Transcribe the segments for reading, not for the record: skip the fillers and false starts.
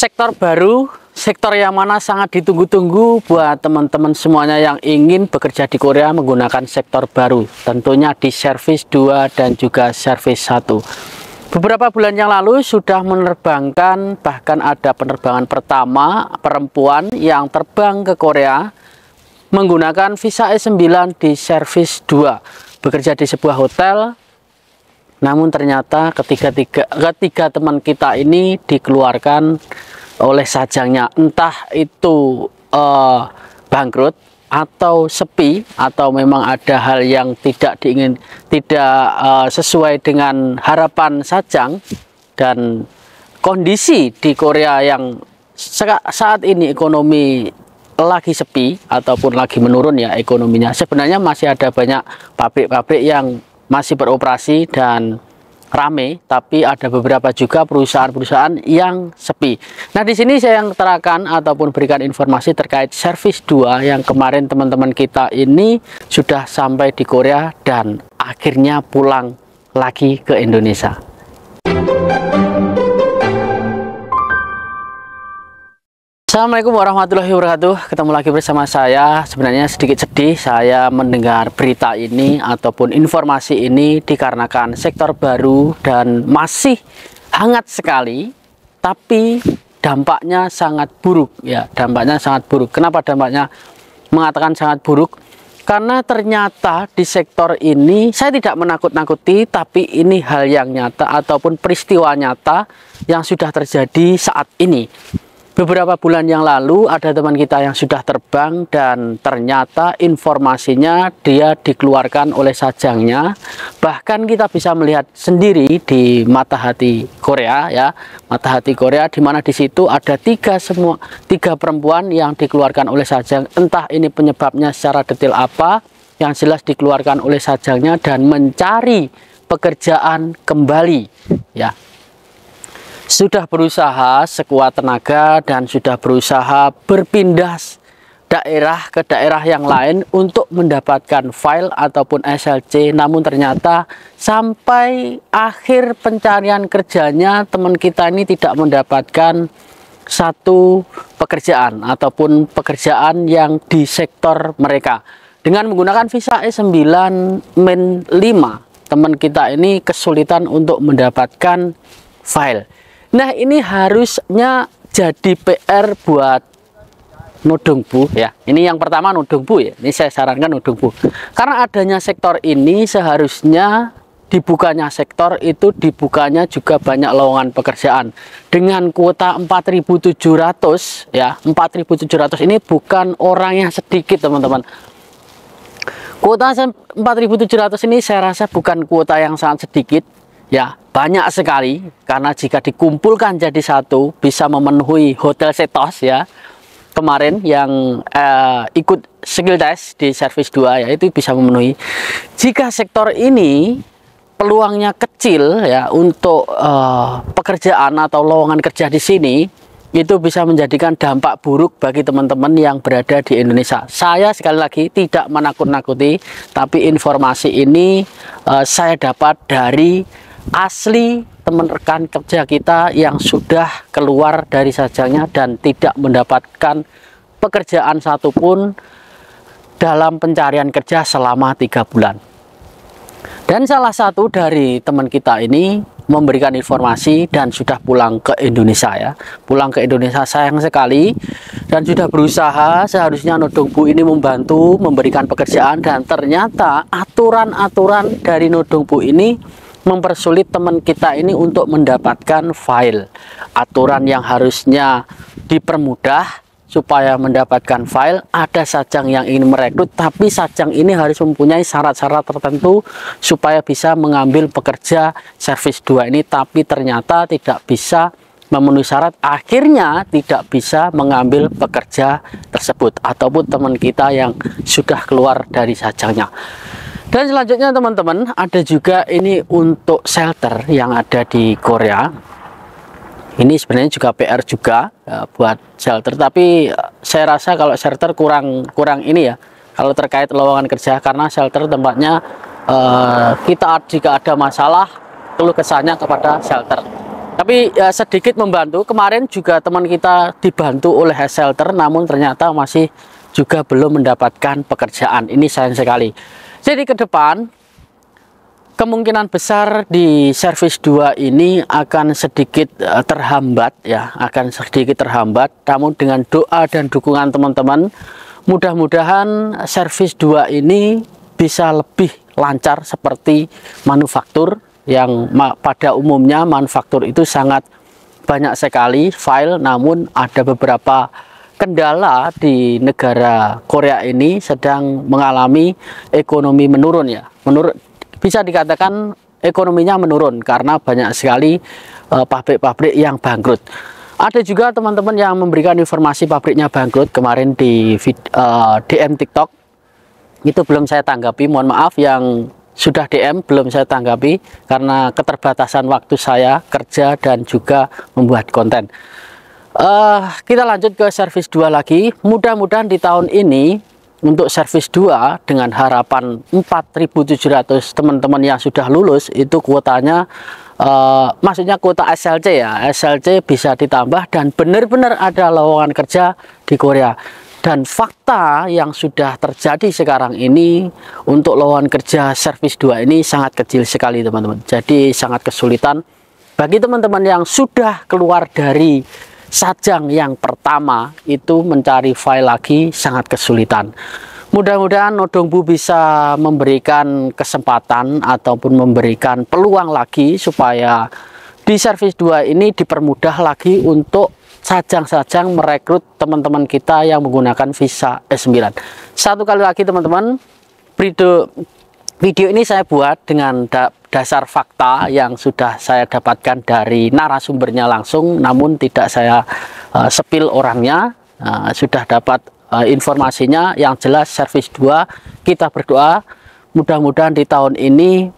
Sektor baru, sektor yang mana sangat ditunggu-tunggu buat teman-teman semuanya yang ingin bekerja di Korea menggunakan sektor baru. Tentunya di servis 2 dan juga servis 1. Beberapa bulan yang lalu sudah menerbangkan, bahkan ada penerbangan pertama perempuan yang terbang ke Korea menggunakan visa E9 di servis 2. Bekerja di sebuah hotel. Namun ternyata ketiga teman kita ini dikeluarkan oleh sajangnya, entah itu bangkrut atau sepi, atau memang ada hal yang tidak sesuai dengan harapan sajang. Dan kondisi di Korea yang saat ini ekonomi lagi sepi ataupun lagi menurun ya ekonominya. Sebenarnya masih ada banyak pabrik-pabrik yang masih beroperasi dan rame, tapi ada beberapa juga perusahaan-perusahaan yang sepi. Nah, di sini saya yang terangkan ataupun berikan informasi terkait servis 2 yang kemarin teman-teman kita ini sudah sampai di Korea dan akhirnya pulang lagi ke Indonesia. Assalamualaikum warahmatullahi wabarakatuh. Ketemu lagi bersama saya. Sebenarnya sedikit sedih saya mendengar berita ini ataupun informasi ini dikarenakan sektor baru dan masih hangat sekali, tapi dampaknya sangat buruk ya. Dampaknya sangat buruk. Kenapa dampaknya mengatakan sangat buruk? Karena ternyata di sektor ini saya tidak menakut-nakuti, tapi ini hal yang nyata ataupun peristiwa nyata yang sudah terjadi saat ini. Beberapa bulan yang lalu ada teman kita yang sudah terbang dan ternyata informasinya dia dikeluarkan oleh sajangnya. Bahkan kita bisa melihat sendiri di Mata Hati Korea ya, Mata Hati Korea, di mana di situ ada tiga perempuan yang dikeluarkan oleh sajang. Entah ini penyebabnya secara detail apa, yang jelas dikeluarkan oleh sajangnya dan mencari pekerjaan kembali ya. Sudah berusaha sekuat tenaga dan sudah berusaha berpindah daerah ke daerah yang lain untuk mendapatkan file ataupun SLC, namun ternyata sampai akhir pencarian kerjanya teman kita ini tidak mendapatkan satu pekerjaan ataupun pekerjaan yang di sektor mereka. Dengan menggunakan visa E9 min 5, teman kita ini kesulitan untuk mendapatkan file. Nah, ini harusnya jadi PR buat Nodongbu ya. Ini yang pertama Nodongbu ya. Ini saya sarankan Nodongbu. Karena adanya sektor ini seharusnya dibukanya sektor itu dibukanya juga banyak lowongan pekerjaan. Dengan kuota 4.700 ya. 4.700 ini bukan orang yang sedikit, teman-teman. Kuota 4.700 ini saya rasa bukan kuota yang sangat sedikit. Ya, banyak sekali, karena jika dikumpulkan jadi satu bisa memenuhi hotel Setos ya. Kemarin yang ikut skill test di servis 2 ya, itu bisa memenuhi. Jika sektor ini peluangnya kecil ya untuk pekerjaan atau lowongan kerja di sini, itu bisa menjadikan dampak buruk bagi teman-teman yang berada di Indonesia. Saya sekali lagi tidak menakut-nakuti, tapi informasi ini saya dapat dari asli teman rekan kerja kita yang sudah keluar dari sajangnya dan tidak mendapatkan pekerjaan satupun dalam pencarian kerja selama 3 bulan. Dan salah satu dari teman kita ini memberikan informasi dan sudah pulang ke Indonesia ya. Pulang ke Indonesia, sayang sekali, dan sudah berusaha seharusnya Nodongbu ini membantu memberikan pekerjaan, dan ternyata aturan-aturan dari Nodongbu ini mempersulit teman kita ini untuk mendapatkan file. Aturan yang harusnya dipermudah supaya mendapatkan file, ada sajang yang ingin merekrut, tapi sajang ini harus mempunyai syarat-syarat tertentu supaya bisa mengambil pekerja servis 2 ini, tapi ternyata tidak bisa memenuhi syarat, akhirnya tidak bisa mengambil pekerja tersebut ataupun teman kita yang sudah keluar dari sajangnya. Dan selanjutnya teman-teman, ada juga ini untuk shelter yang ada di Korea. Ini sebenarnya juga PR juga ya, buat shelter, tapi saya rasa kalau shelter kurang ini ya, kalau terkait lowongan kerja, karena shelter tempatnya kita jika ada masalah keluh kesahnya kepada shelter. Tapi ya, sedikit membantu. Kemarin juga teman kita dibantu oleh Shelter, namun ternyata masih juga belum mendapatkan pekerjaan. Ini sayang sekali. Jadi ke depan kemungkinan besar di servis 2 ini akan sedikit terhambat ya, akan sedikit terhambat. Namun dengan doa dan dukungan teman-teman, mudah-mudahan servis 2 ini bisa lebih lancar seperti manufaktur, yang pada umumnya manufaktur itu sangat banyak sekali file, namun ada beberapa kendala di negara Korea ini sedang mengalami ekonomi menurun ya. Bisa dikatakan ekonominya menurun karena banyak sekali pabrik-pabrik yang bangkrut. Ada juga teman-teman yang memberikan informasi pabriknya bangkrut kemarin di DM TikTok. Itu belum saya tanggapi, mohon maaf yang sudah DM belum saya tanggapi karena keterbatasan waktu saya kerja dan juga membuat konten. Kita lanjut ke servis 2 lagi. Mudah-mudahan di tahun ini untuk servis 2 dengan harapan 4.700 teman-teman yang sudah lulus itu kuotanya, maksudnya kuota SLC ya, SLC bisa ditambah dan benar-benar ada lowongan kerja di Korea. Dan fakta yang sudah terjadi sekarang ini untuk lowongan kerja servis 2 ini sangat kecil sekali teman-teman. Jadi sangat kesulitan bagi teman-teman yang sudah keluar dari sajang yang pertama itu mencari file lagi sangat kesulitan. Mudah-mudahan Nodongbu bisa memberikan kesempatan ataupun memberikan peluang lagi supaya di servis 2 ini dipermudah lagi untuk sajang-sajang merekrut teman-teman kita yang menggunakan visa S9. Satu kali lagi teman-teman, video ini saya buat dengan dasar fakta yang sudah saya dapatkan dari narasumbernya langsung, namun tidak saya sepil orangnya. Sudah dapat informasinya. Yang jelas servis 2 kita berdoa mudah-mudahan di tahun ini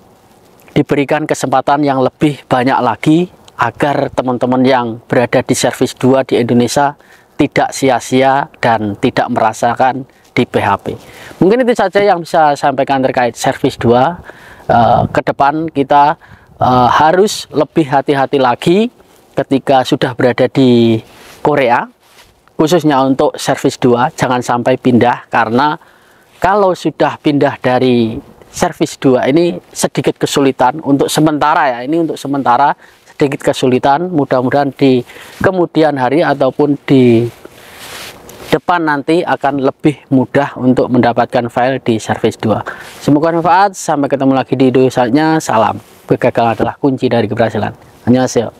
diberikan kesempatan yang lebih banyak lagi agar teman-teman yang berada di servis 2 di Indonesia tidak sia-sia dan tidak merasakan di PHP. Mungkin itu saja yang bisa saya sampaikan terkait servis 2. Ke depan kita harus lebih hati-hati lagi ketika sudah berada di Korea, khususnya untuk servis 2. Jangan sampai pindah, karena kalau sudah pindah dari servis 2 ini sedikit kesulitan untuk sementara ya, ini untuk sementara sedikit kesulitan. Mudah-mudahan di kemudian hari ataupun di depan nanti akan lebih mudah untuk mendapatkan file di servis 2. Semoga bermanfaat. Sampai ketemu lagi di video selanjutnya. Salam. Kegagalan adalah kunci dari keberhasilan. Annyeonghaseyo.